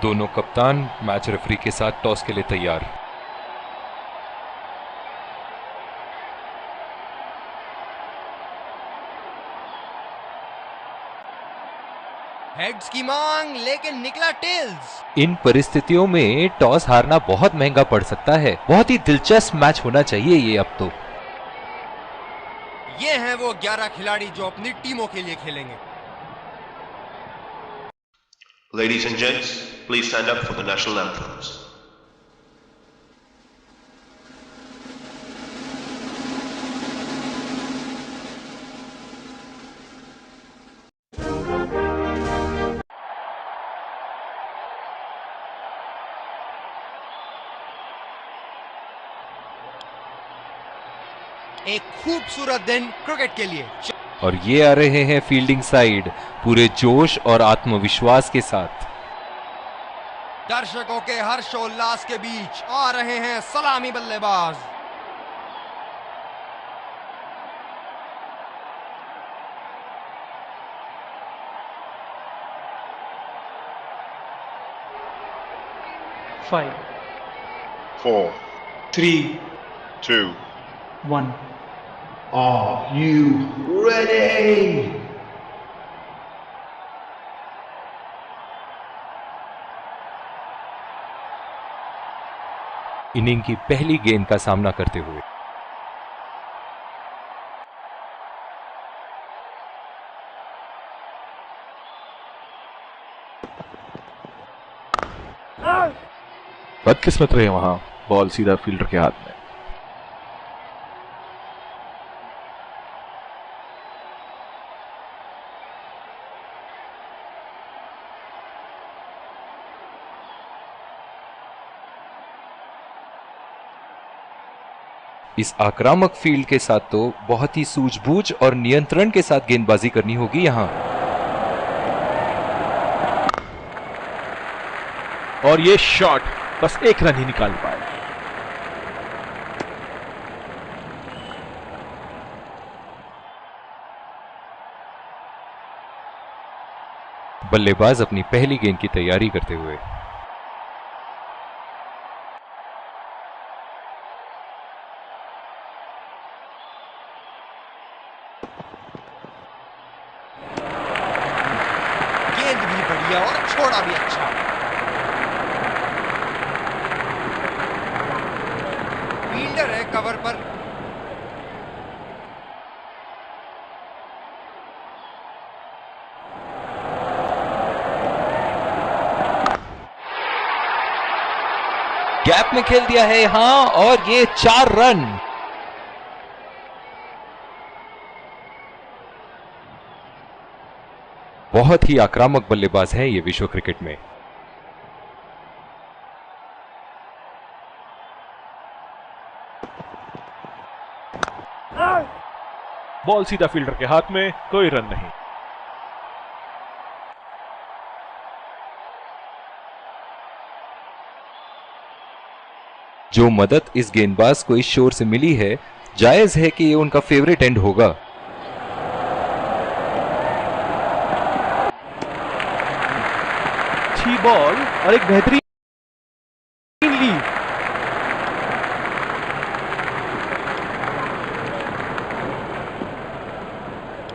दोनों कप्तान match referee के साथ टॉस के लिए तैयार। हेड्स की मांग, लेकिन निकला टेल्स। इन परिस्थितियों में टॉस हारना बहुत महंगा पड़ सकता है। बहुत ही दिलचस्प मैच होना चाहिए ये अब तो। ये हैं वो 11 खिलाड़ी जो अपनी टीमों के लिए खेलेंगे। Ladies and gents, please stand up for the national anthems. एक खूबसूरत दिन क्रिकेट के लिए। और ये आ रहे हैं फील्डिंग साइड पूरे जोश और आत्मविश्वास के साथ। दर्शकों के हर्षोल्लास के बीच आ रहे हैं सलामी बल्लेबाज। Five, 4, 3, 2, 1. Are you ready? Inning की पहली गेंद का सामना करते हुए बदकिस्मत रहे वहां, बॉल सीधा फील्डर के हाथ में। इस आक्रामक फील्ड के साथ तो बहुत ही सूझबूझ और नियंत्रण के साथ गेंदबाजी करनी होगी यहां। और ये शॉट बस एक रन ही निकाल पाए। बल्लेबाज अपनी पहली गेंद की तैयारी करते हुए गेंद भी बढ़िया और छोड़ा भी अच्छा। फील्डर है कवर पर। गैप में खेल दिया है यहां और ये 4 रन। बहुत ही आक्रामक बल्लेबाज है ये विश्व क्रिकेट में। बॉल सीधा फील्डर के हाथ में, कोई रन नहीं। जो मदद इस गेंदबाज को इस शोर से मिली है, जायज है कि ये उनका फेवरेट एंड होगा। अच्छी बॉल और एक बेहतरीन लीड।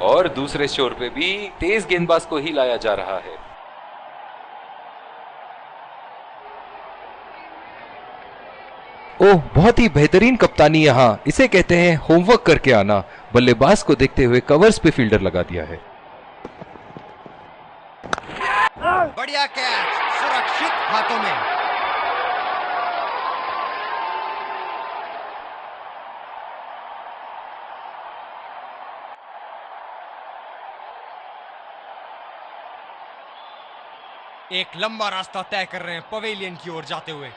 और दूसरे शोर पे भी तेज गेंदबाज को ही लाया जा रहा है। ओह, बहुत ही बेहतरीन कप्तानी यहां। इसे कहते हैं होमवर्क करके आना। बल्लेबाज को देखते हुए कवर्स पे फील्डर लगा दिया है। बढ़िया कैच, सुरक्षित हाथों में। एक लंबा रास्ता तय कर रहे हैं पवेलियन की ओर जाते हुए।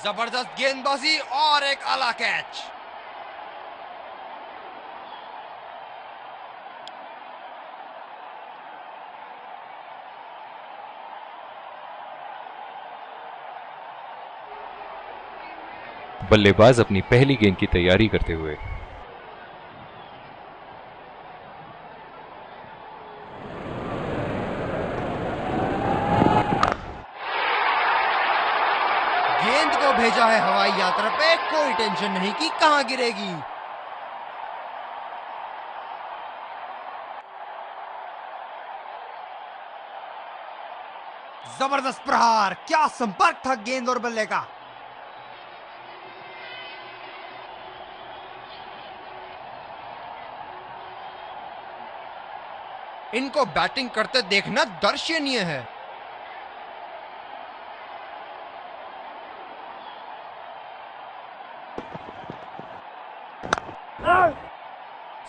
जबरदस्त गेंदबाजी और एक आला कैच। बल्लेबाज अपनी पहली गेंद की तैयारी करते हुए यात्रा पे कोई टेंशन नहीं कि कहां गिरेगी। जबरदस्त प्रहार, क्या संपर्क था गेंद और बल्ले का। इनको बैटिंग करते देखना दर्शनीय है।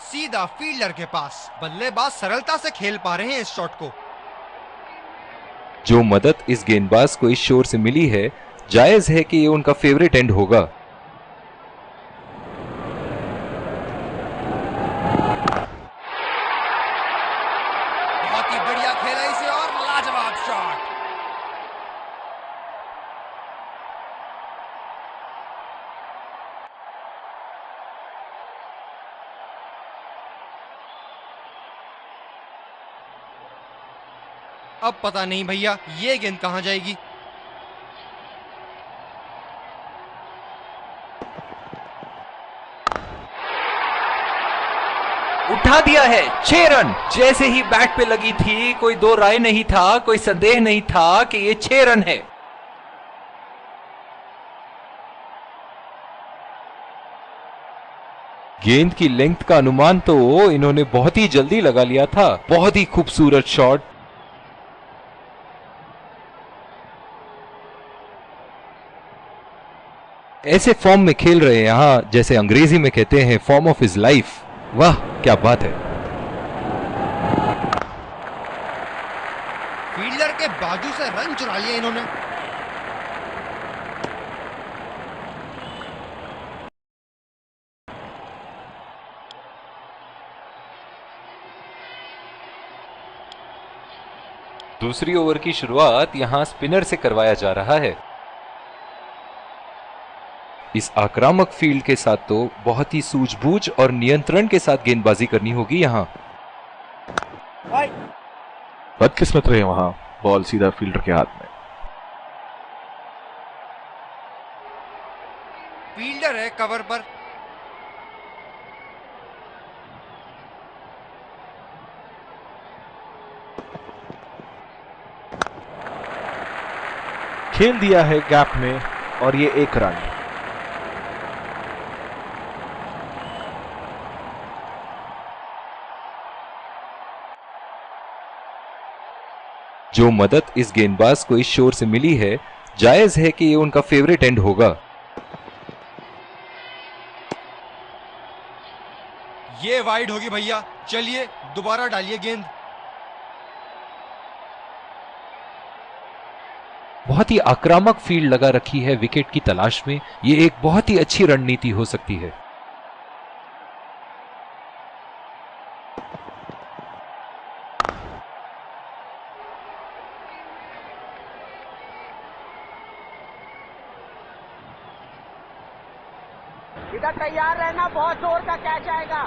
सीधा फील्डर के पास, बल्लेबाज सरलता से खेल पा रहे हैं इस शॉट को। जो मदद इस गेंदबाज को इस शोर से मिली है, जायज है कि ये उनका फेवरेट एंड होगा। बहुत ही बढ़िया खेला इसे और लाजवाब शॉट। अब पता नहीं भैया ये गेंद कहां जाएगी। उठा दिया है 6 रन। जैसे ही बैट पे लगी थी, कोई दो राय नहीं था, कोई संदेह नहीं था कि ये 6 रन है। गेंद की लेंथ का अनुमान तो इन्होंने बहुत ही जल्दी लगा लिया था। बहुत ही खूबसूरत शॉट। ऐसे फॉर्म में खेल रहे हैं यहां, जैसे अंग्रेजी में कहते हैं फॉर्म ऑफ हिज लाइफ। वाह क्या बात है। फील्डर के बाजू से रन चुरा लिए इन्होंने। दूसरी ओवर की शुरुआत यहां स्पिनर से करवाया जा रहा है। इस आक्रामक फील्ड के साथ तो बहुत ही सूझबूझ और नियंत्रण के साथ गेंदबाजी करनी होगी यहां। बदकिस्मत रहे वहां, बॉल सीधा फील्डर के हाथ में। फील्डर है कवर पर। खेल दिया है गैप में और ये 1 रन। जो मदद इस गेंदबाज को इस शोर से मिली है, जायज है कि ये उनका फेवरेट एंड होगा। ये वाइड होगी भैया, चलिए दोबारा डालिए गेंद। बहुत ही आक्रामक फील्ड लगा रखी है विकेट की तलाश में। ये एक बहुत ही अच्छी रणनीति हो सकती है। इधर तैयार रहना, बहुत जोर का कैच आएगा।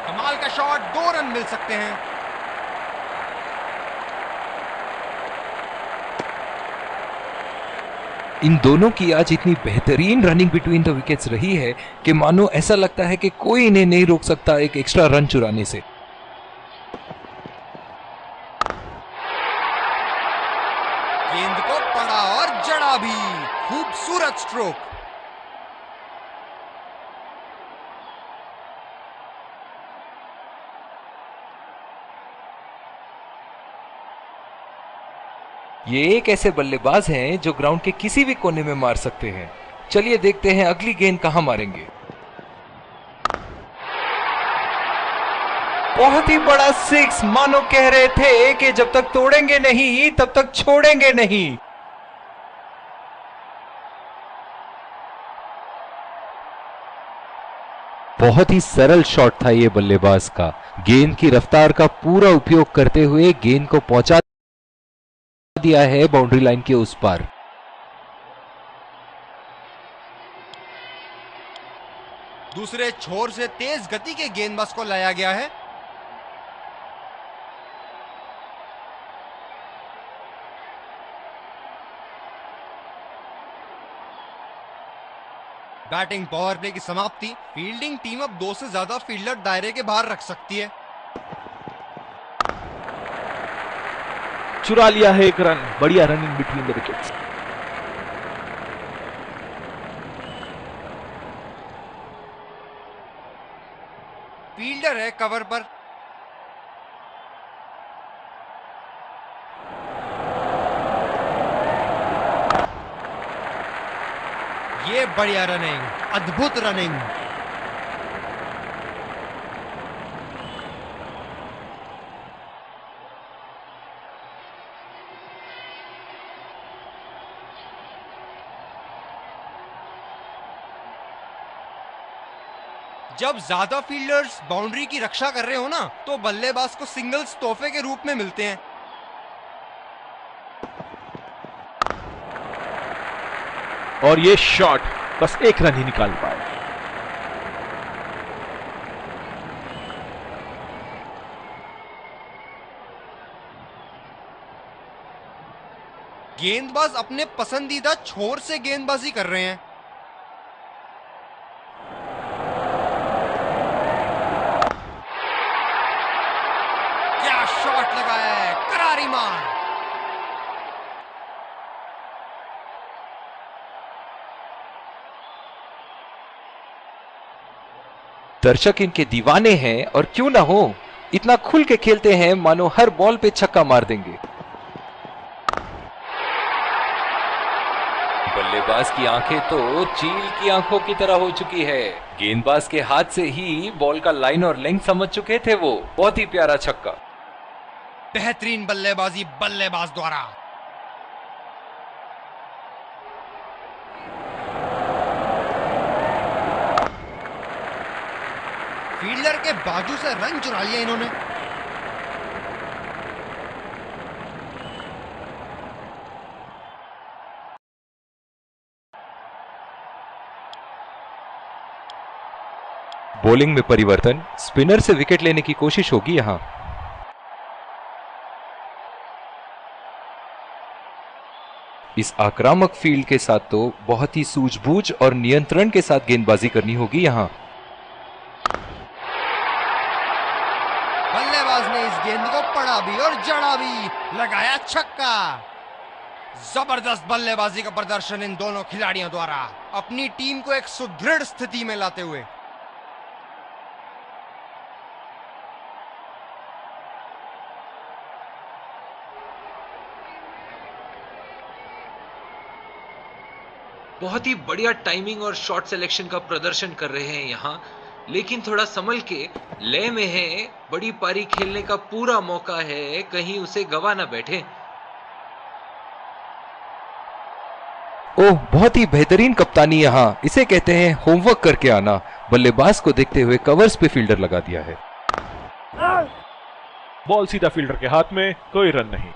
कमाल का शॉट, 2 रन मिल सकते हैं। इन दोनों की आज इतनी बेहतरीन रनिंग बिटवीन द विकेट्स रही है कि मानो ऐसा लगता है कि कोई इन्हें नहीं रोक सकता एक एक्स्ट्रा रन चुराने से। गेंद को पड़ा और जड़ा भी, खूबसूरत स्ट्रोक। ये एक ऐसे बल्लेबाज हैं जो ग्राउंड के किसी भी कोने में मार सकते हैं। चलिए देखते हैं अगली गेंद कहां मारेंगे। बहुत ही बड़ा 6, मानो कह रहे थे कि जब तक तोड़ेंगे नहीं तब तक छोड़ेंगे नहीं। बहुत ही सरल शॉट था ये बल्लेबाज का। गेंद की रफ्तार का पूरा उपयोग करते हुए गेंद को पहुंचा दिया है बाउंड्री लाइन के उस पार। दूसरे छोर से तेज गति के गेंदबाज को लाया गया है। बैटिंग पावर प्ले की समाप्ति। फील्डिंग टीम अब 2 से ज्यादा फील्डर दायरे के बाहर रख सकती है। चुरा लिया है एक रन। बढ़िया running between the wickets. Fielder है कवर पर। ये बढ़िया रनिंग, अद्भुत रनिंग। जब ज्यादा फील्डर्स बाउंड्री की रक्षा कर रहे हो ना, तो बल्लेबाज को सिंगल्स तोहफे के रूप में मिलते हैं। और ये शॉट बस एक रन ही निकाल पाए। गेंदबाज अपने पसंदीदा छोर से गेंदबाजी कर रहे हैं। क्या शॉट लगाया है, करारी मार। दर्शक इनके दीवाने हैं और क्यों ना हो, इतना खुल के खेलते हैं मानो हर बॉल पे छक्का मार देंगे। बल्लेबाज की आंखें तो चील की आंखों की तरह हो चुकी है। गेंदबाज के हाथ से ही बॉल का लाइन और लेंथ समझ चुके थे वो। बहुत ही प्यारा छक्का। बेहतरीन बल्लेबाजी बल्लेबाज द्वारा। फील्डर के बाजू से रन चुरा लिया इन्होंने। बॉलिंग में परिवर्तन। स्पिनर से विकेट लेने की कोशिश होगी यहां। इस आक्रामक फील्ड के साथ तो बहुत ही सूझबूझ और नियंत्रण के साथ गेंदबाजी करनी होगी यहां। बल्लेबाज ने इस गेंद को पड़ा भी और जड़ा भी, लगाया छक्का। जबरदस्त बल्लेबाजी का प्रदर्शन इन दोनों खिलाड़ियों द्वारा, अपनी टीम को एक सुदृढ़ स्थिति में लाते हुए। बहुत ही बढ़िया टाइमिंग और शॉट सिलेक्शन का प्रदर्शन कर रहे हैं यहां, लेकिन थोड़ा संभल के लय में है। बड़ी पारी खेलने का पूरा मौका है, कहीं उसे गवा ना बैठे। ओह, बहुत ही बेहतरीन कप्तानी यहां। इसे कहते हैं होमवर्क करके आना। बल्लेबाज को देखते हुए कवर्स पे फील्डर लगा दिया है। बॉल सीधा फील्डर के हाथ में, कोई रन नहीं।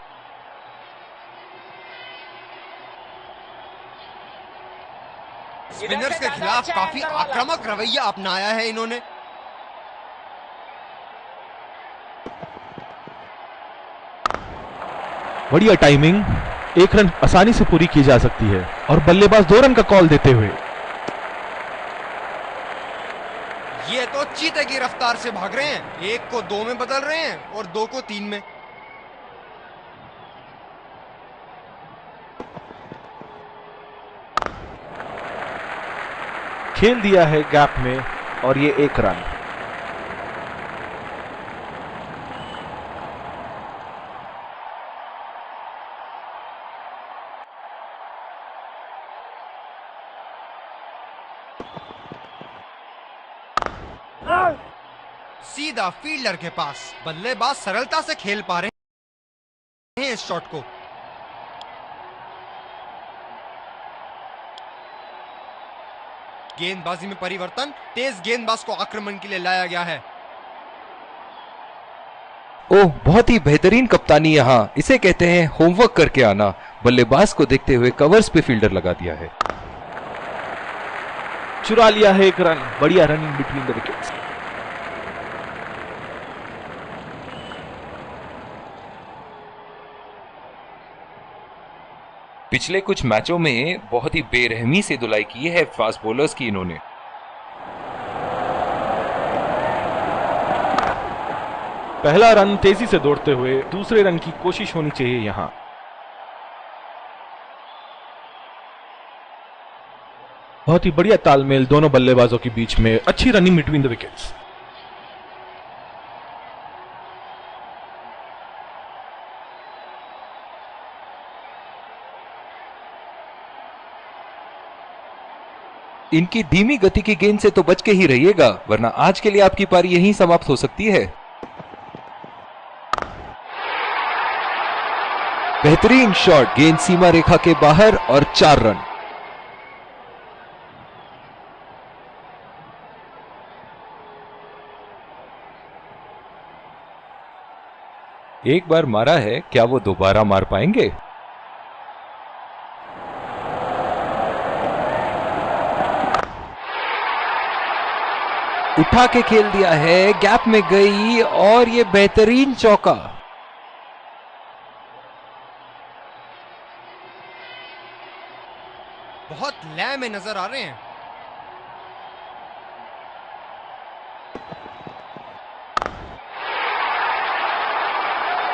स्पिनर्स के खिलाफ काफी आक्रामक रवैया अपनाया है इन्होंने। बढ़िया टाइमिंग। एक रन आसानी से पूरी की जा सकती है और बल्लेबाज 2 रन का कॉल देते हुए। ये तो चीते की रफ्तार से भाग रहे हैं। 1 को 2 में बदल रहे हैं और 2 को 3 में। खेल दिया है गैप में और ये 1 रन। सीधा फील्डर के पास। बल्लेबाज सरलता से खेल पा रहे हैं इस शॉट को। गेंदबाजी में परिवर्तन। तेज गेंदबाज को आक्रमण के लिए लाया गया है। ओह, बहुत ही बेहतरीन कप्तानी यहां। इसे कहते हैं होमवर्क करके आना। बल्लेबाज को देखते हुए कवर्स पे फील्डर लगा दिया है। चुरा लिया है 1 रन। बढ़िया रनिंग बिटवीन द विकेट्स। पिछले कुछ मैचों में बहुत ही बेरहमी से धुलाई की है फास्ट बॉलर्स की इन्होंने। पहला रन तेजी से दौड़ते हुए दूसरे रन की कोशिश होनी चाहिए यहां। बहुत ही बढ़िया तालमेल दोनों बल्लेबाजों के बीच में, अच्छी रनिंग बिटवीन द विकेट्स। इनकी धीमी गति की गेंद से तो बच के ही रहिएगा, वरना आज के लिए आपकी पारी यहीं समाप्त हो सकती है। बेहतरीन शॉट, गेंद सीमा रेखा के बाहर और 4 रन। एक बार मारा है, क्या वो दोबारा मार पाएंगे? उठा के खेल दिया है, गैप में गई और ये बेहतरीन चौका। बहुत लय में नजर आ रहे हैं।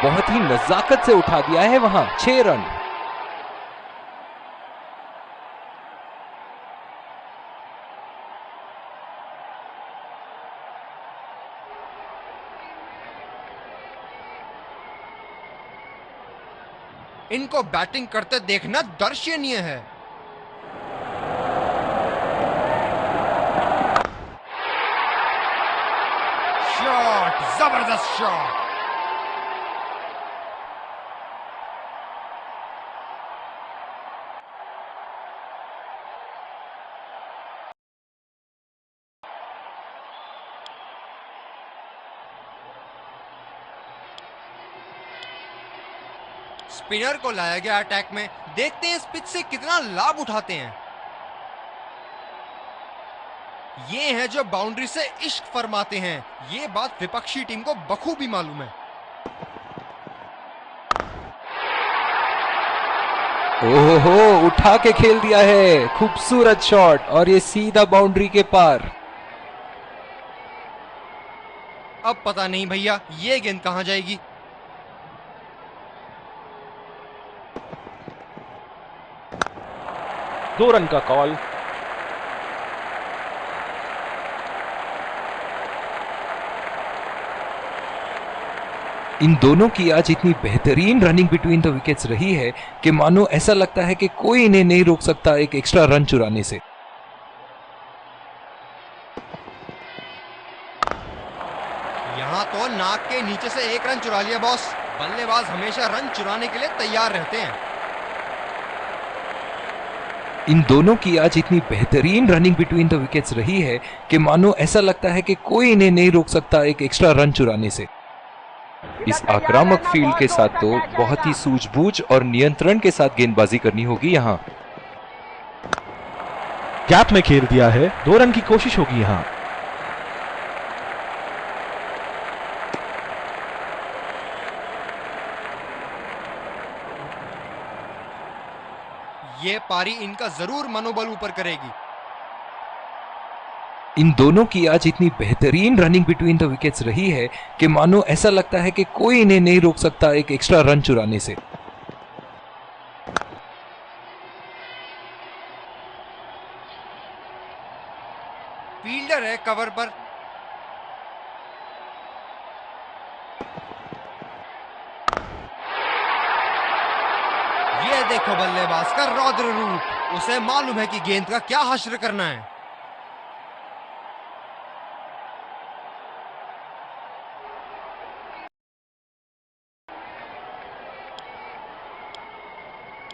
बहुत ही नजाकत से उठा दिया है वहां, 6 रन। इनको बैटिंग करते देखना दर्शनीय है। शॉट, जबरदस्त शॉट। स्पिनर को लाया गया अटैक में, देखते हैं इस पिच से कितना लाभ उठाते हैं। ये हैं जो बाउंड्री से इश्क फरमाते हैं, ये बात विपक्षी टीम को बखूबी मालूम है। ओहो, उठा के खेल दिया है, खूबसूरत शॉट और ये सीधा बाउंड्री के पार। अब पता नहीं भैया ये गेंद कहां जाएगी। 2 रन का कॉल। इन दोनों की आज इतनी बेहतरीन रनिंग बिटवीन द विकेट्स रही है कि मानो ऐसा लगता है कि कोई इन्हें नहीं रोक सकता एक एक्स्ट्रा रन चुराने से। यहां तो नाक के नीचे से 1 रन चुरा लिया बॉस। बल्लेबाज हमेशा रन चुराने के लिए तैयार रहते हैं। इन दोनों की आज इतनी बेहतरीन रनिंग बिटवीन द विकेट्स रही है कि मानो ऐसा लगता है कि कोई इन्हें नहीं रोक सकता एक एक्स्ट्रा रन चुराने से। इस आक्रामक फील्ड के साथ तो बहुत ही सूझबूझ और नियंत्रण के साथ गेंदबाजी करनी होगी यहां। गैप में खेल दिया है, 2 रन की कोशिश होगी यहां। ये पारी इनका जरूर मनोबल ऊपर करेगी। इन दोनों की आज इतनी बेहतरीन रनिंग बिटवीन द विकेट्स रही है कि मानो ऐसा लगता है कि कोई इन्हें नहीं रोक सकता एक एक्स्ट्रा रन चुराने से। फील्डर है कवर पर। ये देखो बल्लेबाज का रौद्र रूप, उसे मालूम है कि गेंद का क्या हश्र करना है।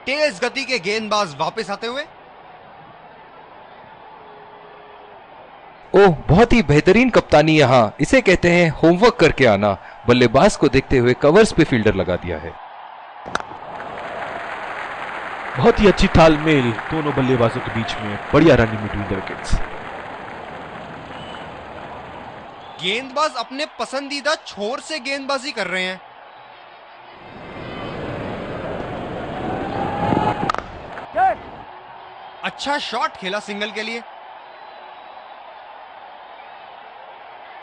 तेज गति के गेंदबाज वापस आते हुए। ओह, बहुत ही बेहतरीन कप्तानी यहां, इसे कहते हैं होमवर्क करके आना। बल्लेबाज को देखते हुए कवर्स पे फील्डर लगा दिया है। बहुत ही अच्छी तालमेल दोनों बल्लेबाजों के बीच में, बढ़िया रनिंग बिटवीन द विकेट्स। गेंदबाज अपने पसंदीदा छोर से गेंदबाजी कर रहे हैं। अच्छा शॉट खेला सिंगल के लिए।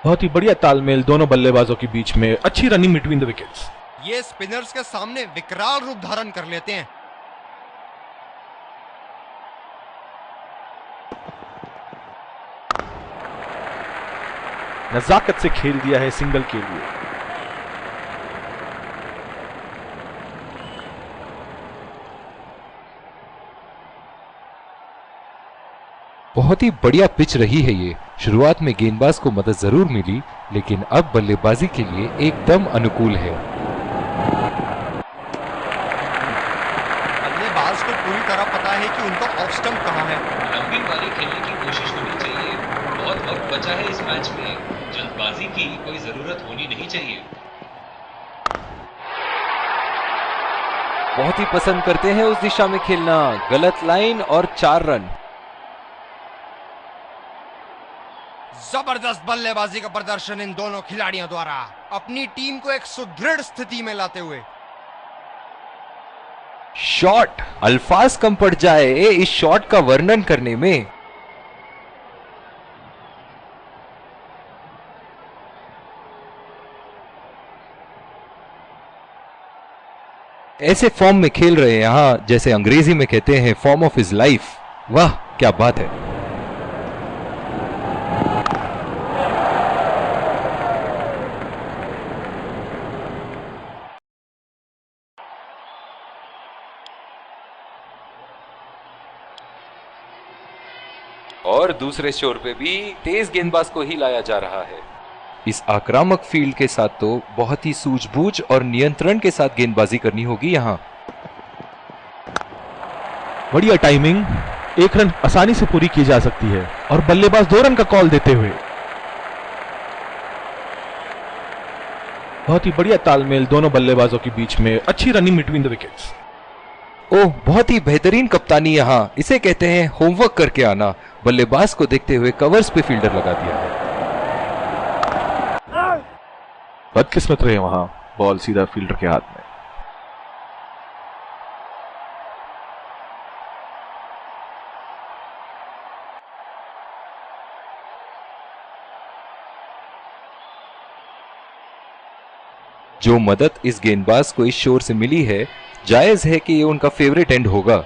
बहुत ही बढ़िया तालमेल दोनों बल्लेबाजों के बीच में, अच्छी रनिंग बिटवीन द विकेट्स। ये स्पिनर्स के सामने विकराल रूप धारण कर लेते हैं। नजाकत से खेल दिया है सिंगल के लिए। बहुत ही बढ़िया पिच रही है ये। शुरुआत में गेंदबाज को मदद जरूर मिली, लेकिन अब बल्लेबाजी के लिए एकदम अनुकूल है। बल्लेबाज को पूरी तरह पता है कि उनका ऑफ स्टंप कहां है। लंबी पारी खेलने की कोशिश होनी चाहिए। बहुत वक्त बचा है इस मैच में, जल्दबाजी की कोई जरूरत होनी नहीं चाहिए। बहुत ही पसंद करते हैं उस दिशा में खेलना। गलत लाइन और 4 रन। जबरदस्त बल्लेबाजी का प्रदर्शन इन दोनों खिलाड़ियों द्वारा, अपनी टीम को एक सुदृढ़ स्थिति में लाते हुए। शॉट, अल्फाज कम पड़ जाए इस शॉट का वर्णन करने में। ऐसे फॉर्म में खेल रहे हैं यहां, जैसे अंग्रेजी में कहते हैं फॉर्म ऑफ हिज लाइफ। वाह क्या बात है। और दूसरे छोर पे भी तेज गेंदबाज को ही लाया जा रहा है। इस आक्रामक फील्ड के साथ तो बहुत ही सूझबूझ और नियंत्रण के साथ गेंदबाजी करनी होगी यहां। बढ़िया टाइमिंग, 1 रन आसानी से पूरी की जा सकती है और बल्लेबाज 2 रन का कॉल देते हुए। बहुत ही बढ़िया तालमेल दोनों बल्लेबाजों के बीच में, अच्छी रनिंग बिटवीन द विकेट्स। ओह, बहुत ही बेहतरीन कप्तानी यहां, इसे कहते हैं होमवर्क करके आना। बल्लेबाज को देखते हुए कवर्स पे फील्डर लगा दिया है। बदकिस्मत रहे वहां, बॉल सीधा फील्डर के हाथ में। जो मदद इस गेंदबाज को इस शोर से मिली है, जायज है कि ये उनका फेवरेट एंड होगा।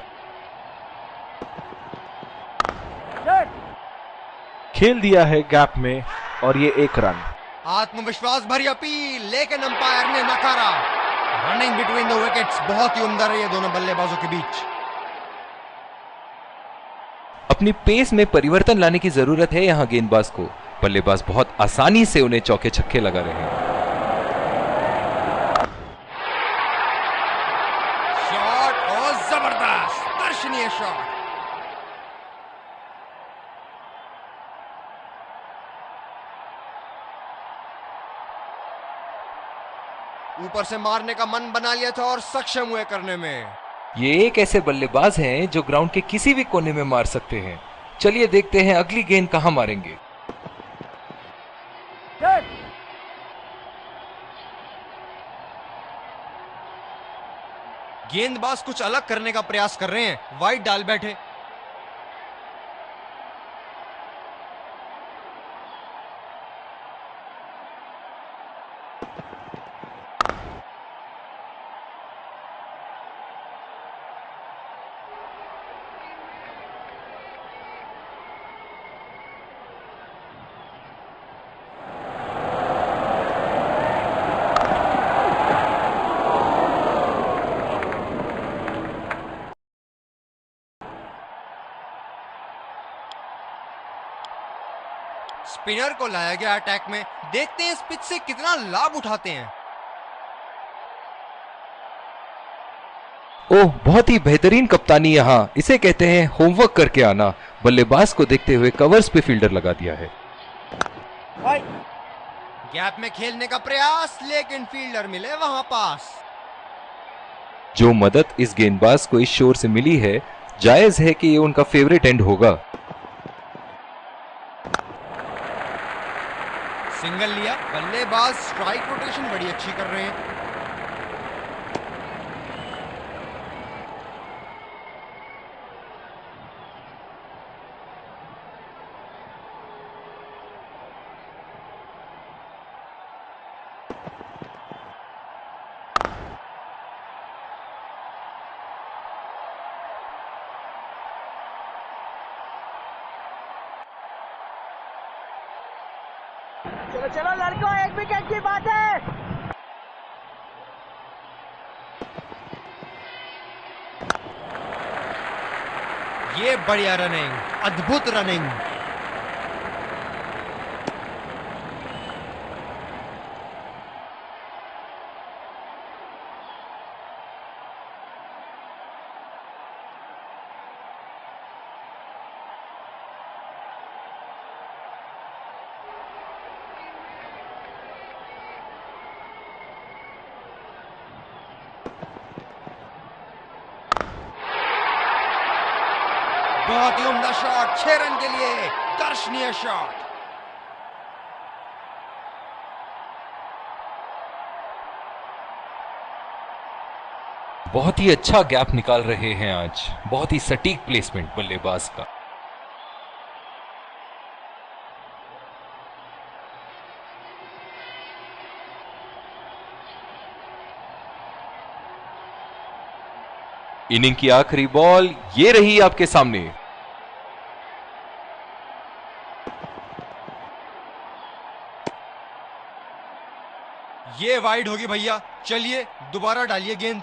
खेल दिया है गैप में और ये 1 रन। आत्मविश्वास भरी अपील, लेकिन अंपायर ने नकारा। रनिंग बिटवीन द विकेट्स बहुत ही उम्दा रही है दोनों बल्लेबाजों के बीच। अपनी पेस में परिवर्तन लाने की जरूरत है यहां गेंदबाज को। बल्लेबाज बहुत आसानी से उन्हें चौके छक्के लगा रहे हैं। शॉट और जबरदस्त दर्शनीय शॉट। ऊपर से मारने का मन बना लिया था और सक्षम हुए करने में। ये एक ऐसे बल्लेबाज हैं जो ग्राउंड के किसी भी कोने में मार सकते हैं। चलिए देखते हैं अगली गेंद कहां मारेंगे। गेंदबाज कुछ अलग करने का प्रयास कर रहे हैं, वाइड डाल बैठे। स्पिनर को लाया गया अटैक में, देखते हैं इस पिच से कितना लाभ उठाते हैं। ओह, बहुत ही बेहतरीन कप्तानी यहां, इसे कहते हैं होमवर्क करके आना। बल्लेबाज को देखते हुए कवर्स पे फील्डर लगा दिया है। गैप में खेलने का प्रयास, लेकिन फील्डर मिले वहां पास। जो मदद इस गेंदबाज को इस शोर से मिली है, जायज है कि ये उनका फेवरेट एंड होगा। सिंगल लिया, बल्लेबाज स्ट्राइक रोटेशन बड़ी अच्छी कर रहे हैं। चलो चलो लड़कों, एक विकेट की बात है। ये बढ़िया रनिंग, अद्भुत रनिंग। बहुत ही उम्दा शॉट, 6 रन के लिए दर्शनीय शॉट। बहुत ही अच्छा गैप निकाल रहे हैं आज, बहुत ही सटीक प्लेसमेंट बल्लेबाज का। इनिंग की आखिरी बॉल ये रही आपके सामने। ये वाइड होगी भैया, चलिए दोबारा डालिए गेंद।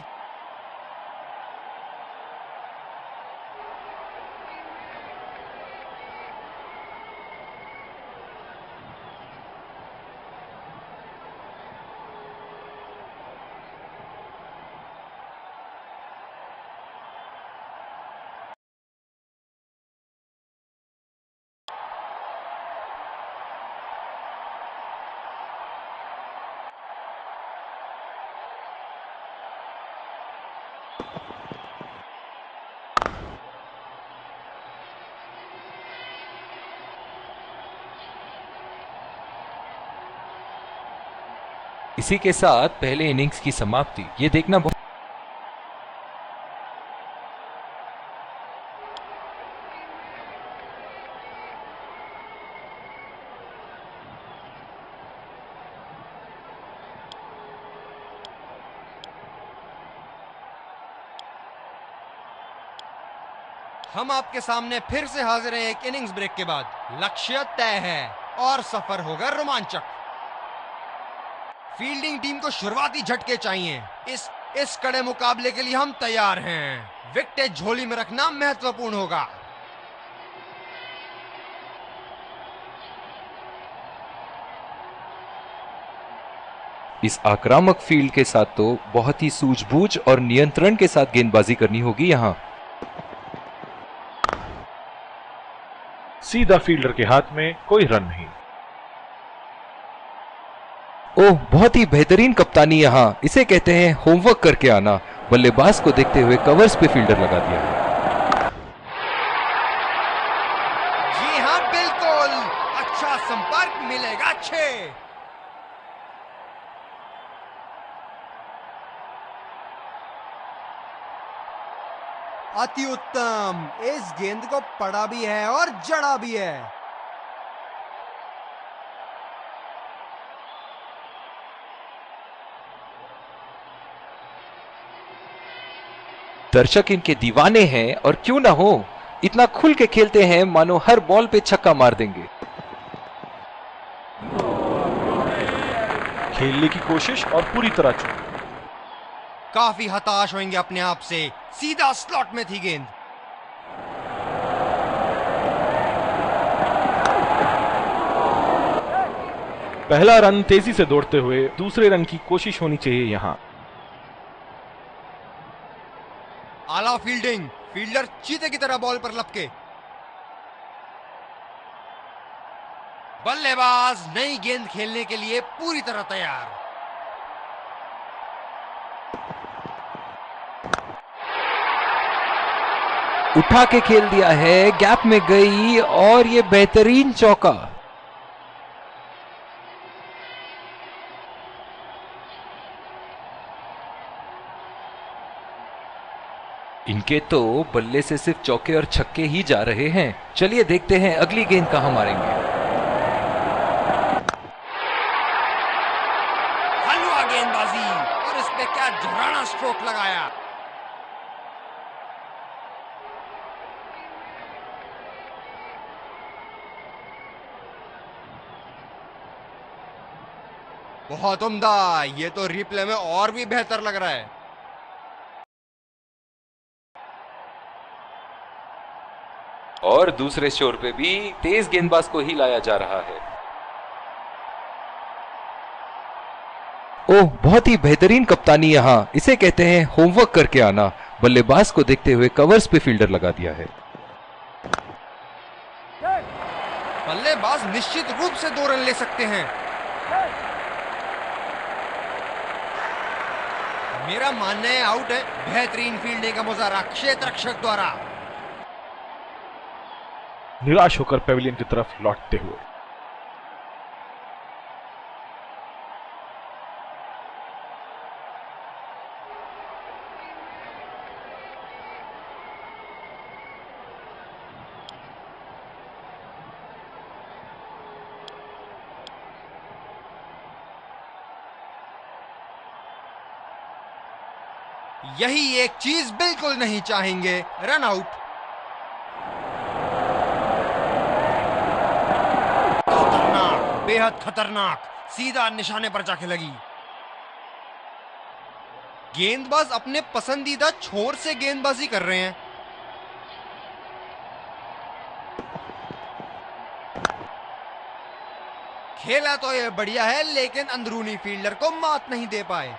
इसी के साथ पहले इनिंग्स की समाप्ति, ये देखना बहुत हम आपके सामने फिर से हाजिर हैं एक इनिंग्स ब्रेक के बाद। लक्ष्य तय है और सफर होगा रोमांचक। फील्डिंग टीम को शुरुआती झटके चाहिए। इस कड़े मुकाबले के लिए हम तैयार हैं। विकेट झोली में रखना महत्वपूर्ण होगा। इस आक्रामक फील्ड के साथ तो बहुत ही सूझबूझ और नियंत्रण के साथ गेंदबाजी करनी होगी यहां। सीधा फील्डर के हाथ में, कोई रन नहीं। ओह, बहुत ही बेहतरीन कप्तानी यहां, इसे कहते हैं होमवर्क करके आना। बल्लेबाज को देखते हुए कवर्स पे फील्डर लगा दिया। जी हां, बिल्कुल अच्छा संपर्क मिलेगा। 6 अति उत्तम। इस गेंद को पड़ा भी है और जड़ा भी है। दर्शक इनके दीवाने हैं और क्यों ना हो, इतना खुल के खेलते हैं मानो हर बॉल पे छक्का मार देंगे। खेलने की कोशिश और पूरी तरह चूक। काफी हताश होंगे अपने आप से। सीधा स्लॉट में थी गेंद। पहला रन तेजी से दौड़ते हुए दूसरे रन की कोशिश होनी चाहिए यहां। आला फील्डिंग, फील्डर चीते की तरह बॉल पर लपके। बल्लेबाज नई गेंद खेलने के लिए पूरी तरह तैयार। उठा के खेल दिया है, गैप में गई और ये बेहतरीन चौका। इनके तो बल्ले से सिर्फ चौके और छक्के ही जा रहे हैं। चलिए देखते हैं अगली गेंद कहां मारेंगे। हलवा गेंदबाजी और इस पे क्या झुराना स्ट्रोक लगाया। बहुत उम्दा, ये तो रिप्ले में और भी बेहतर लग रहा है। और दूसरे छोर पे भी तेज गेंदबाज को ही लाया जा रहा है। ओह, बहुत ही बेहतरीन कप्तानी यहां, इसे कहते हैं होमवर्क करके आना। बल्लेबाज को देखते हुए कवर्स पे फील्डर लगा दिया है। बल्लेबाज निश्चित रूप से 2 रन ले सकते हैं। मेरा मानना है आउट है। बेहतरीन फील्डिंग का मुजाहरा क्षेत्र रक्षक द्वारा। निराश होकर पेविलियन की तरफ लौटते हुए। यही एक चीज बिल्कुल नहीं चाहेंगे, रन आउट। खतरनाक, बेहद खतरनाक, सीधा निशाने पर जाके लगी। गेंदबाज अपने पसंदीदा छोर से गेंदबाजी कर रहे हैं। खेला तो यह बढ़िया है, लेकिन अंदरूनी फील्डर को मात नहीं दे पाए।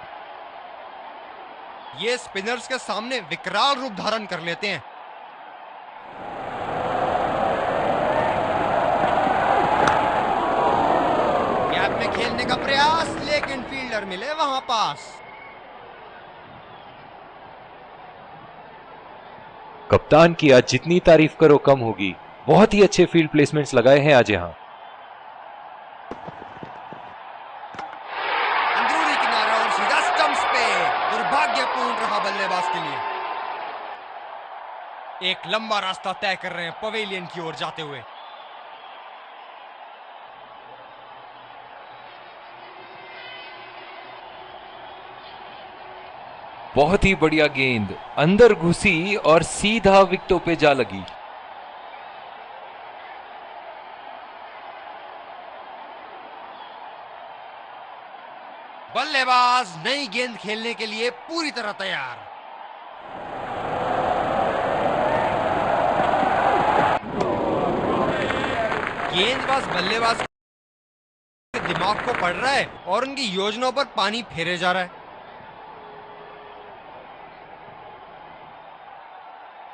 ये स्पिनर्स के सामने विकराल रूप धारण कर लेते हैं। गैप में खेलने का प्रयास, लेकिन फील्डर मिले वहां पास। कप्तान की आज जितनी तारीफ करो कम होगी। बहुत ही अच्छे फील्ड प्लेसमेंट्स लगाए हैं आज यहां। अंदरूनी किनारा और सीधा स्टंप्स पे। दुर्भाग्यपूर्ण रहा बल्लेबाज के लिए। एक लंबा रास्ता तय कर रहे हैं पवेलियन की ओर जाते हुए। बहुत ही बढ़िया गेंद अंदर घुसी और सीधा विकेटों पे जा लगी। बल्लेबाज नई गेंद खेलने के लिए पूरी तरह तैयार। गेंदबाज बल्लेबाज के दिमाग को पढ़ रहा है और उनकी योजनाओं पर पानी फेरे जा रहा है।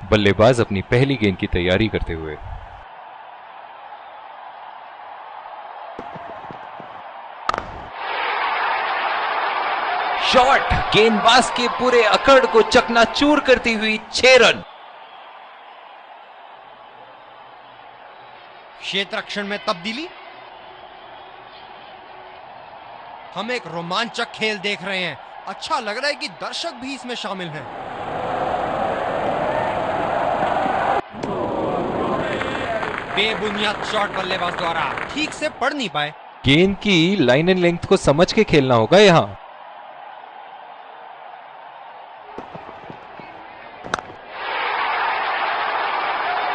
बल्लेबाज अपनी पहली गेंद की तैयारी करते हुए। शॉट गेंदबाज के पूरे अकड़ को चकनाचूर करती हुई 6 रन। क्षेत्र रक्षण में तब्दीली। हम एक रोमांचक खेल देख रहे हैं। अच्छा लग रहा है कि दर्शक भी इसमें शामिल हैं। बेबुनियाद शॉट बल्लेबाज द्वारा ठीक से पढ़ नहीं पाए। गेंद की लाइन एंड लेंथ को समझ के खेलना होगा यहां।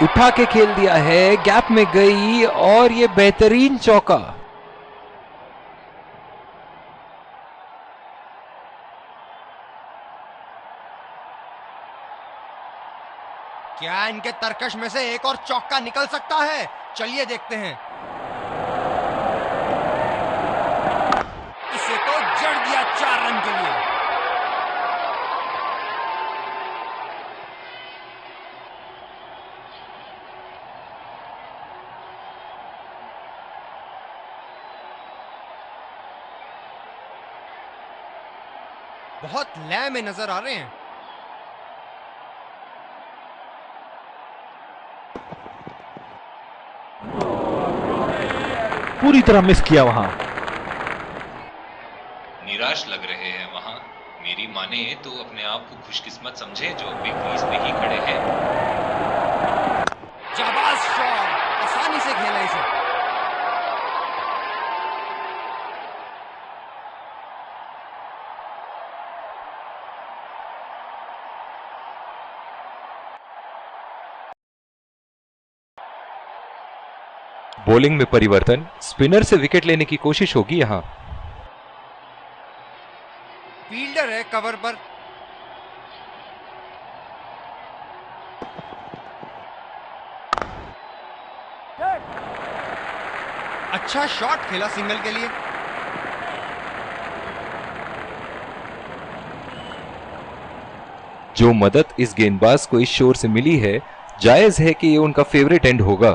उठा के खेल दिया है, गैप में गई और ये बेहतरीन चौका। क्या इनके तरकश में से एक और चौका निकल सकता है? चलिए देखते हैं। इसे तो जड़ दिया 4 रन के लिए। बहुत लय में नजर आ रहे हैं। पूरी तरह मिस किया वहां। निराश लग रहे हैं वहां। मेरी माने तो अपने आप को खुशकिस्मत समझे जो अभी क्रीज पे ही खड़े हैं। जाबाज शॉट, आसानी से खेला इसे। बॉलिंग में परिवर्तन, स्पिनर से विकेट लेने की कोशिश होगी यहां। कवर पर। अच्छा शॉट खेला सिंगल के लिए। जो मदद इस गेंदबाज को इस शोर से मिली है, जायज है कि ये उनका फेवरेट एंड होगा।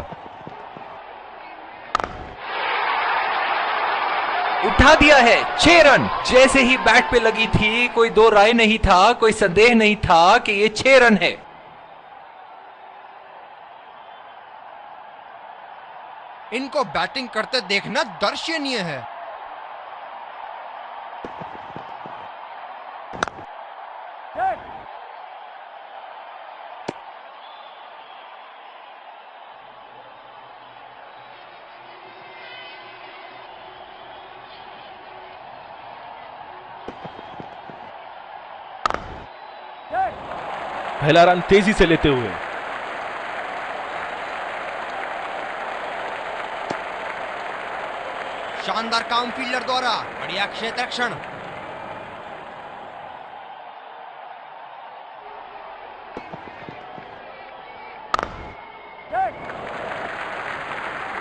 उठा दिया है 6 रन। जैसे ही बैट पे लगी थी, कोई दो राय नहीं था, कोई संदेह नहीं था कि ये 6 रन है। इनको बैटिंग करते देखना दर्शनीय है। पहला रन तेजी से लेते हुए। शानदार काम फील्डर द्वारा, बढ़िया क्षेत्ररक्षण।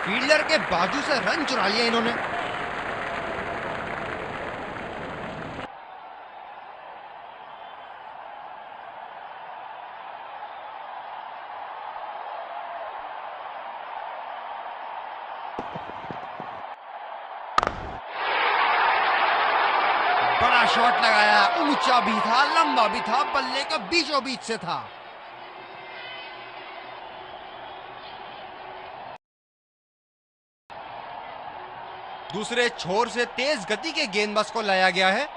फील्डर के बाजू से रन चुरा लिया इन्होंने। बड़ा शॉट लगाया, ऊंचा भी था, लंबा भी था, बल्ले का बीचों बीच से था। दूसरे छोर से तेज गति के गेंदबाज को लाया गया है।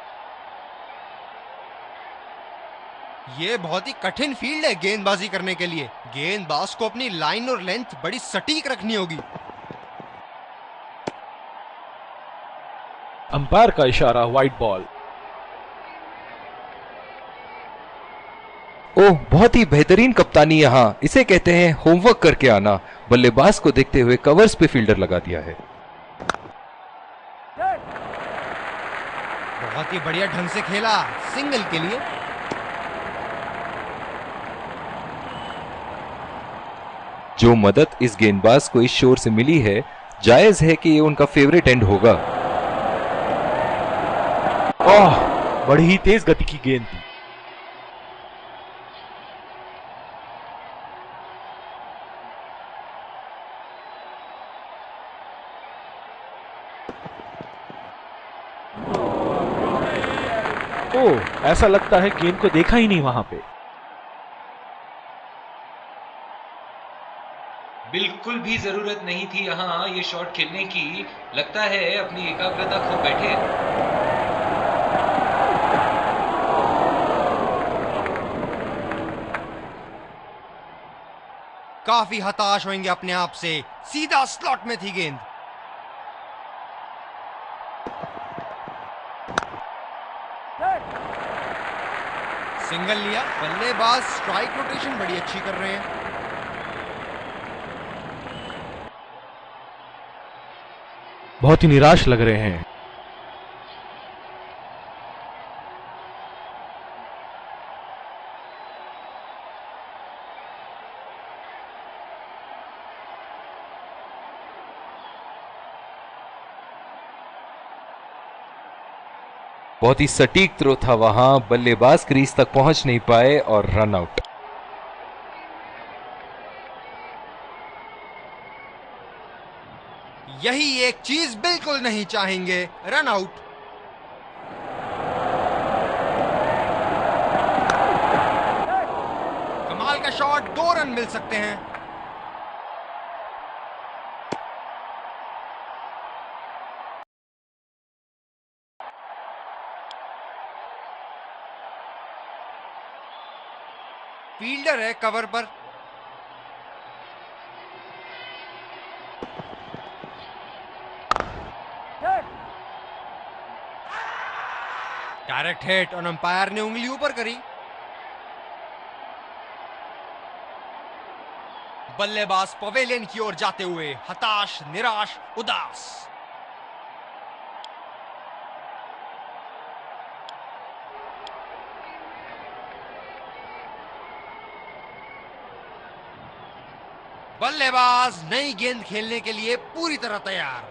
यह बहुत ही कठिन फील्ड है गेंदबाजी करने के लिए। गेंदबाज को अपनी लाइन और लेंथ बड़ी सटीक रखनी होगी। अंपायर का इशारा, वाइड बॉल। ओह, बहुत ही बेहतरीन कप्तानी। यहां इसे कहते हैं होमवर्क करके आना। बल्लेबाज को देखते हुए कवर्स पे फील्डर लगा दिया है। बहुत ही बढ़िया ढंग से खेला, सिंगल के लिए। जो मदद इस गेंदबाज को इस शोर से मिली है, जायज है कि ये उनका फेवरेट एंड होगा। ओह, बड़ी ही तेज गति की गेंद थी। ओह, ऐसा लगता है गेंद को देखा ही नहीं वहां पे। बिल्कुल भी जरूरत नहीं थी यहां ये शॉट खेलने की। लगता है अपनी एकाग्रता खो बैठे हैं। काफी हताश होंगे अपने आप से। सीधा स्लॉट में थी गेंद। सिंगल लिया। बल्लेबाज स्ट्राइक रोटेशन बड़ी अच्छी कर रहे हैं। बहुत ही निराश लग रहे हैं। बहुत ही सटीक थ्रो था वहां, बल्लेबाज क्रीज तक पहुंच नहीं पाए और रन आउट। यही एक चीज बिल्कुल नहीं चाहेंगे, रन आउट। कमाल का शॉट, 2 रन मिल सकते हैं। फील्डर है कवर पर। डायरेक्ट हिट और अंपायर ने उंगली ऊपर करी। बल्लेबाज पवेलियन की ओर जाते हुए हताश, निराश, उदास। बल्लेबाज नई गेंद खेलने के लिए पूरी तरह तैयार।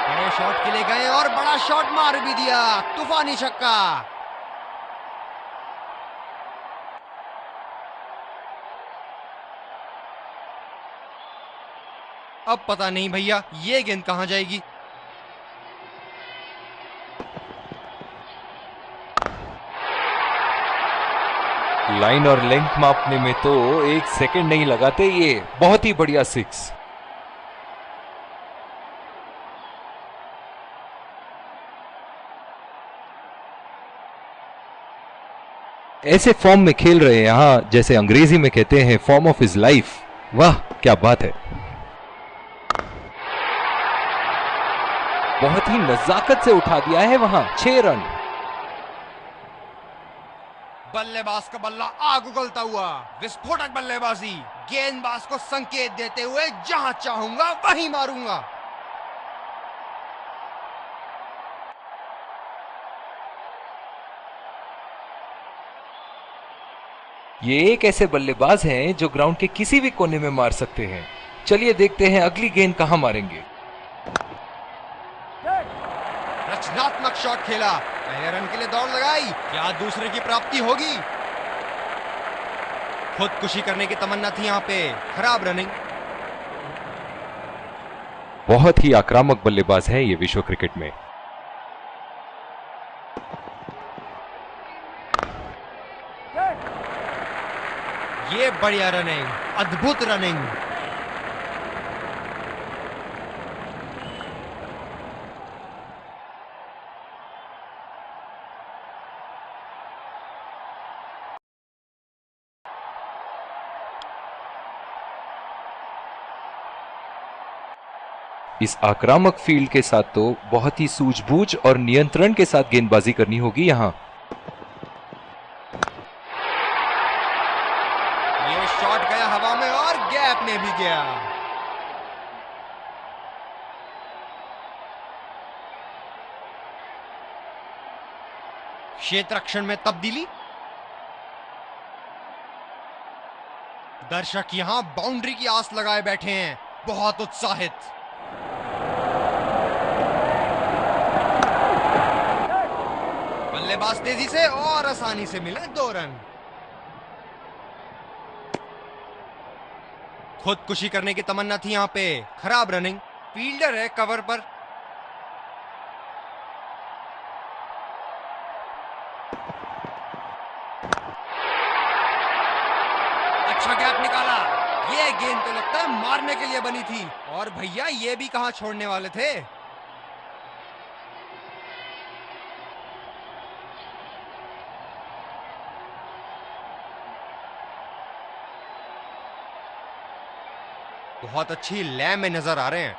बड़े शॉट के लिए गए और बड़ा शॉट मार भी दिया, तूफानी छक्का। अब पता नहीं भैया ये गेंद कहां जाएगी। लाइन और लेंथ मापने में तो 1 सेकंड नहीं लगाते ये। बहुत ही बढ़िया 6। ऐसे फॉर्म में खेल रहे हैं यहां, जैसे अंग्रेजी में कहते हैं फॉर्म ऑफ हिज लाइफ। वाह क्या बात है। बहुत ही नजाकत से उठा दिया है वहां। 6 रन। बल्लेबाज का बल्ला आग उगलता हुआ, विस्फोटक बल्लेबाजी। गेंदबाज को संकेत देते हुए जहां चाहूंगा वहीं मारूंगा। ये एक ऐसे बल्लेबाज हैं जो ग्राउंड के किसी भी कोने में मार सकते हैं। चलिए देखते हैं अगली गेंद कहां मारेंगे। रचनात्मक शॉट खेला, पहले रन के लिए दौड़ लगाई, क्या दूसरे की प्राप्ति होगी? खुदकुशी करने की तमन्ना थी यहां पे, खराब रनिंग। बहुत ही आक्रामक बल्लेबाज है ये विश्व क्रिकेट में। ये बढ़िया रनिंग, अद्भुत रनिंग। इस आक्रामक फील्ड के साथ तो बहुत ही सूझबूझ और नियंत्रण के साथ गेंदबाजी करनी होगी यहां। ये शॉट गया हवा में और गैप में भी गया। क्षेत्र रक्षण में तब्दीली। दर्शक यहां बाउंड्री की आस लगाए बैठे हैं, बहुत उत्साहित। बल्लेबाज तेजी से और आसानी से मिले 2 रन। खुदकुशी करने की तमन्ना थी यहां पे, खराब रनिंग। फील्डर है कवर पर। अच्छा गैप निकाला। ये गेंद तो लगता है मारने के लिए बनी थी, और भैया ये भी कहां छोड़ने वाले थे। बहुत अच्छी लय में नजर आ रहे हैं।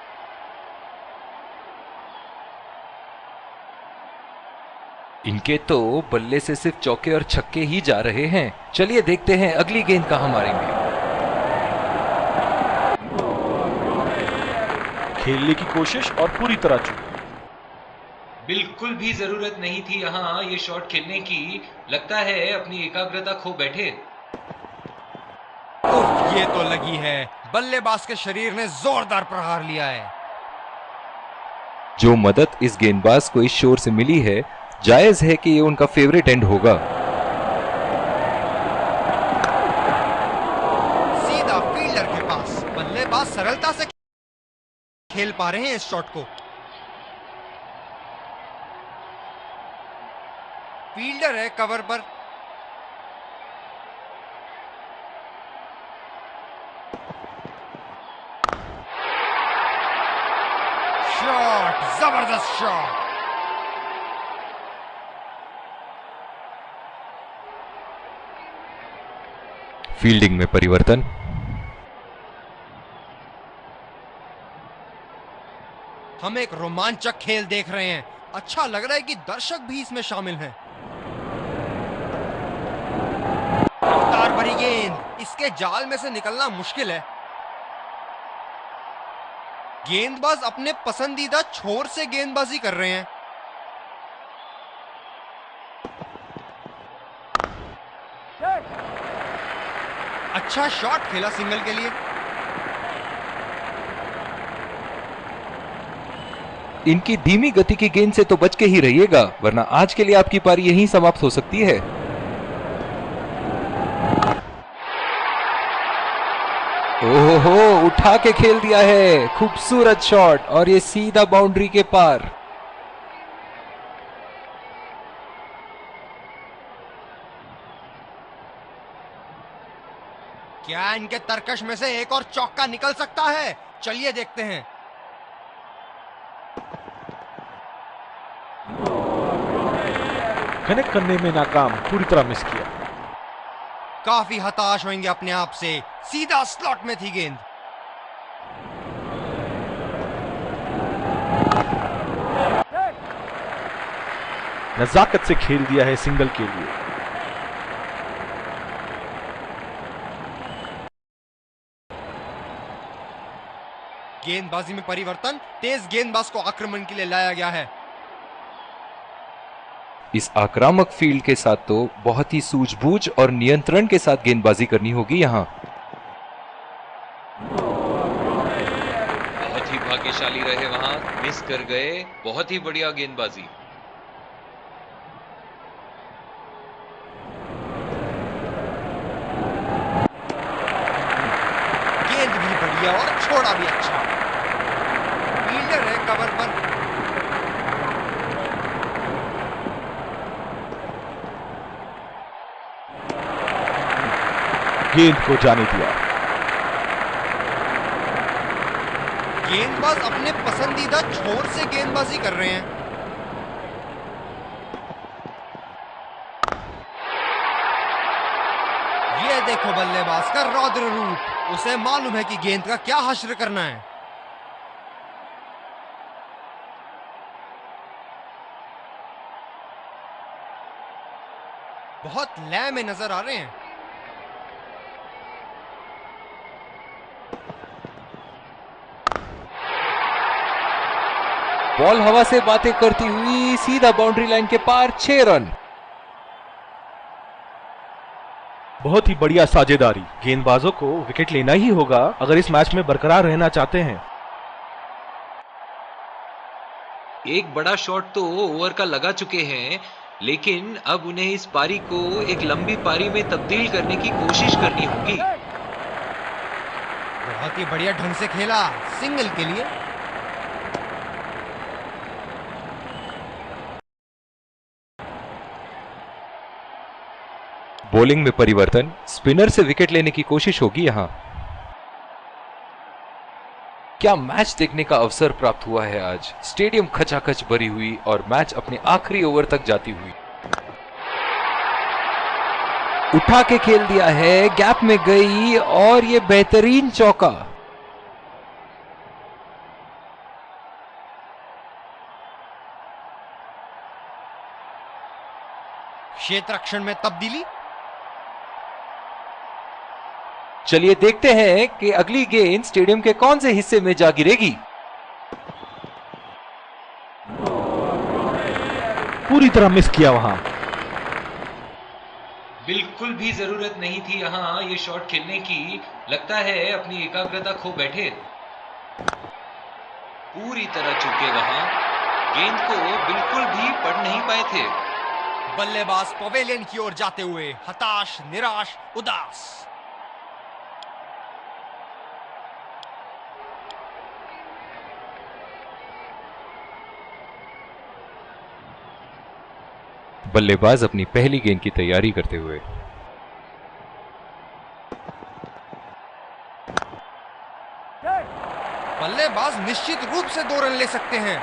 इनके तो बल्ले से सिर्फ चौके और छक्के ही जा रहे हैं। चलिए देखते हैं अगली गेंद कहां मारेंगे। खेलने की कोशिश और पूरी तरह चूक। बिल्कुल भी जरूरत नहीं थी यहां ये शॉट खेलने की। लगता है अपनी एकाग्रता खो बैठे। उफ, ये तो लगी है। बल्लेबाज के शरीर ने जोरदार प्रहार लिया है। जो मदद इस गेंदबाज को इस शोर से मिली है, जायज है कि ये उनका फेवरेट एंड होगा। सीधा फील्डर के पास। बल्लेबाज सरलता से खेल पा रहे हैं इस शॉट को। फील्डर है कवर पर। शॉट, जबरदस्त शॉट। फील्डिंग में परिवर्तन। हम एक रोमांचक खेल देख रहे हैं। अच्छा लग रहा है कि दर्शक भी इसमें शामिल हैं। रफ्तार भरी गेंद, इसके जाल में से निकलना मुश्किल है। गेंदबाज अपने पसंदीदा छोर से गेंदबाजी कर रहे हैं। अच्छा शॉट खेला सिंगल के लिए। इनकी धीमी गति की गेंद से तो बच के ही रहिएगा, वरना आज के लिए आपकी पारी यहीं समाप्त हो सकती है। ओहो, उठा के खेल दिया है, खूबसूरत शॉट, और ये सीधा बाउंड्री के पार। क्या इनके तरकश में से एक और चौका निकल सकता है? चलिए देखते हैं। कनेक्ट करने में नाकाम, पूरी तरह मिस किया। काफी हताश होंगे अपने आप से, सीधा स्लॉट में थी गेंद। नजाकत से खेल दिया है सिंगल के लिए। गेंदबाजी में परिवर्तन, तेज गेंदबाज को आक्रमण के लिए लाया गया है। इस आक्रामक फील्ड के साथ तो बहुत ही सूझबूझ और नियंत्रण के साथ गेंदबाजी करनी होगी यहां। बहुत ही भाग्यशाली रहे वहां, मिस कर गए। बहुत ही बढ़िया गेंदबाजी। गेंद भी बढ़िया और छोड़ा भी अच्छा। फील्डर है कवर पर। गेंद को जाने दिया। गेंदबाज अपने पसंदीदा छोर से गेंदबाजी कर रहे हैं। ये देखो बल्लेबाज का रौद्र रूप, उसे मालूम है कि गेंद का क्या हश्र करना है। बहुत लय में नजर आ रहे हैं। बॉल हवा से बातें करती हुई सीधा बाउंड्री लाइन के पार, 6 रन। बहुत ही बढ़िया साझेदारी। गेंदबाजों को विकेट लेना ही होगा अगर इस मैच में बरकरार रहना चाहते हैं। एक बड़ा शॉट तो ओवर का लगा चुके हैं, लेकिन अब उन्हें इस पारी को एक लंबी पारी में तब्दील करने की कोशिश करनी होगी। बहुत ही बढ़िया ढंग से खेला सिंगल के लिए। बॉलिंग में परिवर्तन, स्पिनर से विकेट लेने की कोशिश होगी यहां। क्या मैच देखने का अवसर प्राप्त हुआ है आज। स्टेडियम खचाखच भरी हुई और मैच अपने आखिरी ओवर तक जाती हुई। उठा के खेल दिया है, गैप में गई और ये बेहतरीन चौका। क्षेत्र रक्षण में तब्दीली। चलिए देखते हैं कि अगली गेंद स्टेडियम के कौन से हिस्से में जा गिरेगी। पूरी तरह मिस किया वहां। बिल्कुल भी जरूरत नहीं थी यहां ये शॉट खेलने की। लगता है अपनी एकाग्रता खो बैठे। पूरी तरह चूके वहां, गेंद को बिल्कुल भी पढ़ नहीं पाए थे। बल्लेबाज पवेलियन की ओर जाते हुए हताश, निराश, उदास। बल्लेबाज अपनी पहली गेंद की तैयारी करते हुए। बल्लेबाज निश्चित रूप से 2 रन ले सकते हैं।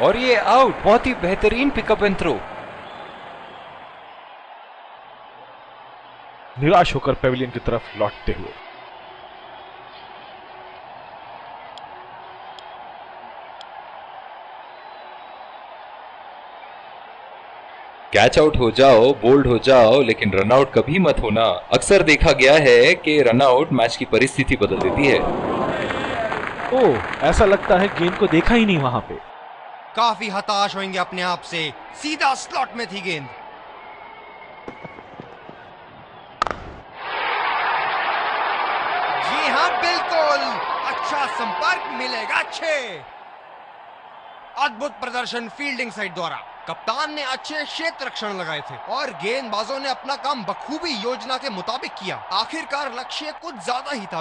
और ये आउट। बहुत ही बेहतरीन पिकअप एंड थ्रो। निराश होकर पेविलियन की तरफ लौटते हुए। कैच आउट हो जाओ, बोल्ड हो जाओ, लेकिन रन आउट कभी मत होना। अक्सर देखा गया है कि रन आउट मैच की परिस्थिति बदल देती है। ओह, ऐसा लगता है गेंद को देखा ही नहीं वहां पे। काफी हताश होंगे अपने आप से। सीधा स्लॉट में थी गेंद। जी हाँ, बिल्कुल अच्छा संपर्क मिलेगा 6। अद्भुत प्रदर्शन फील्डिंग साइड द्वारा। कप्तान ने अच्छे क्षेत्र रक्षण लगाए थे और गेंदबाजों ने अपना काम बखूबी योजना के मुताबिक किया। आखिरकार लक्ष्य कुछ ज्यादा ही था।